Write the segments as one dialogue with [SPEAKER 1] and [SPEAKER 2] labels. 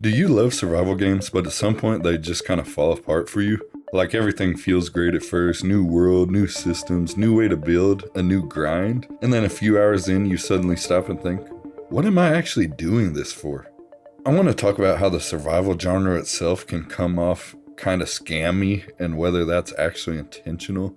[SPEAKER 1] Do you love survival games, but at some point they just kind of fall apart for you? Like everything feels great at first, new world, new systems, new way to build, a new grind, and then a few hours in you suddenly stop and think, what am I actually doing this for? I want to talk about how the survival genre itself can come off kind of scammy and whether that's actually intentional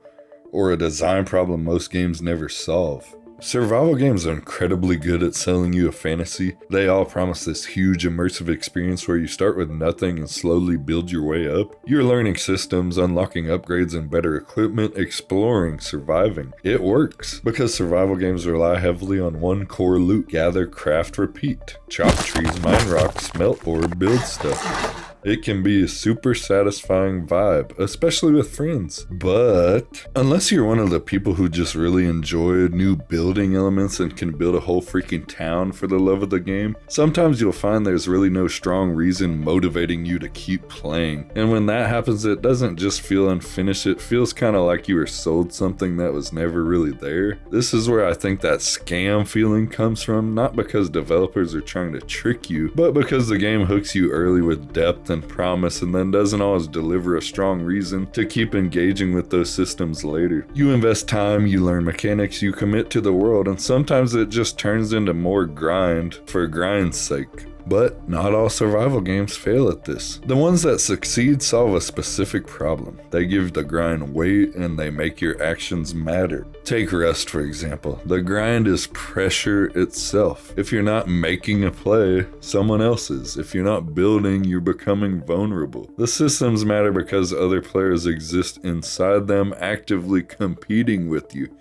[SPEAKER 1] or a design problem most games never solve. Survival games are incredibly good at selling you a fantasy. They all promise this huge immersive experience where you start with nothing and slowly build your way up. You're learning systems, unlocking upgrades and better equipment, exploring, surviving. It works because survival games rely heavily on one core loop: gather, craft, repeat. Chop trees, mine rocks, smelt ore, build stuff. It can be a super satisfying vibe, especially with friends. But unless you're one of the people who just really enjoy new building elements and can build a whole freaking town for the love of the game, sometimes you'll find there's really no strong reason motivating you to keep playing. And when that happens, it doesn't just feel unfinished, it feels kind of like you were sold something that was never really there. This is where I think that scam feeling comes from, not because developers are trying to trick you, but because the game hooks you early with depth and promise and then doesn't always deliver a strong reason to keep engaging with those systems later. You invest time, you learn mechanics, you commit to the world, and sometimes it just turns into more grind for grind's sake. But not all survival games fail at this. The ones that succeed solve a specific problem. They give the grind weight and they make your actions matter. Take Rust, for example. The grind is pressure itself. If you're not making a play, someone else is. If you're not building, you're becoming vulnerable. The systems matter because other players exist inside them, actively competing with you.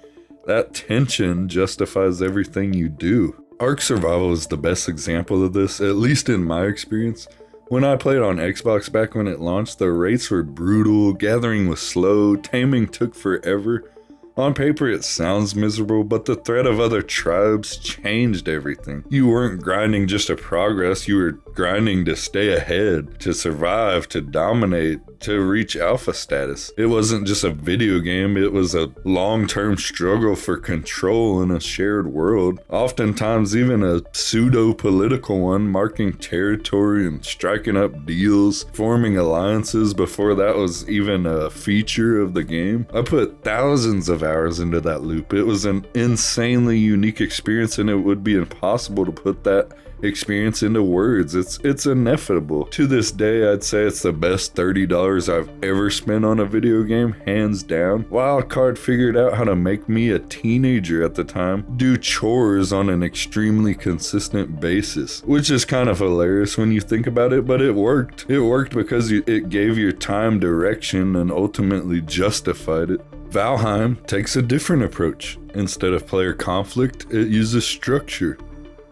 [SPEAKER 1] That tension justifies everything you do. Ark Survival is the best example of this, at least in my experience. When I played on Xbox back when it launched, the rates were brutal, gathering was slow, taming took forever. On paper it sounds miserable, but the threat of other tribes changed everything. You weren't grinding just to progress, you were grinding to stay ahead, to survive, to dominate, to reach alpha status. It wasn't just a video game, it was a long-term struggle for control in a shared world. Oftentimes even a pseudo-political one, marking territory and striking up deals, forming alliances before that was even a feature of the game. I put thousands of hours into that loop. It was an insanely unique experience and it would be impossible to put that experience into words. It's ineffable. To this day, I'd say it's the best $30 I've ever spent on a video game, hands down. Wildcard figured out how to make me, a teenager at the time, do chores on an extremely consistent basis, which is kind of hilarious when you think about it, but it worked. It worked because it gave your time direction and ultimately justified it. Valheim takes a different approach. Instead of player conflict, it uses structure.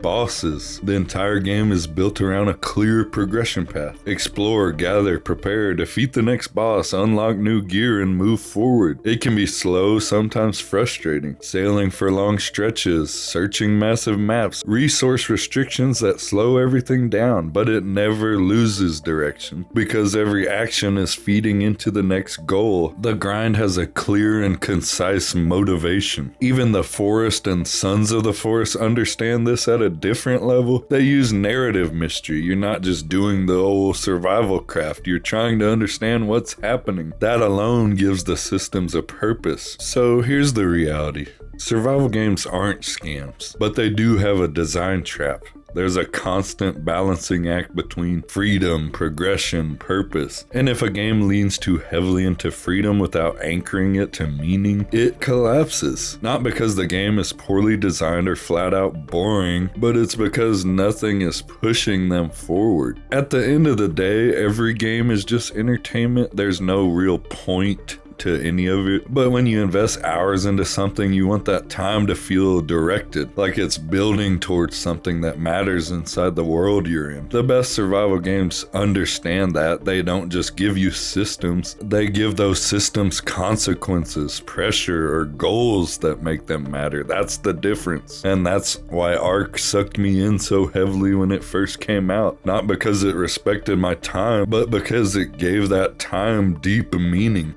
[SPEAKER 1] Bosses. The entire game is built around a clear progression path. Explore, gather, prepare, defeat the next boss, unlock new gear, and move forward. It can be slow, sometimes frustrating. Sailing for long stretches, searching massive maps, resource restrictions that slow everything down, but it never loses direction because every action is feeding into the next goal. The grind has a clear and concise motivation. Even the Forest and Sons of the Forest understand this at a different level. They use narrative mystery. You're not just doing the old survival craft. You're trying to understand what's happening. That alone gives the systems a purpose. So here's the reality. Survival games aren't scams, but they do have a design trap. There's a constant balancing act between freedom, progression, purpose. And if a game leans too heavily into freedom without anchoring it to meaning, it collapses. Not because the game is poorly designed or flat out boring, but it's because nothing is pushing them forward. At the end of the day, every game is just entertainment. There's no real point to any of it. But when you invest hours into something, you want that time to feel directed, like it's building towards something that matters inside the world you're in. The best survival games understand that. They don't just give you systems, they give those systems consequences, pressure, or goals that make them matter. That's the difference. And that's why Ark sucked me in so heavily when it first came out. Not because it respected my time, but because it gave that time deep meaning.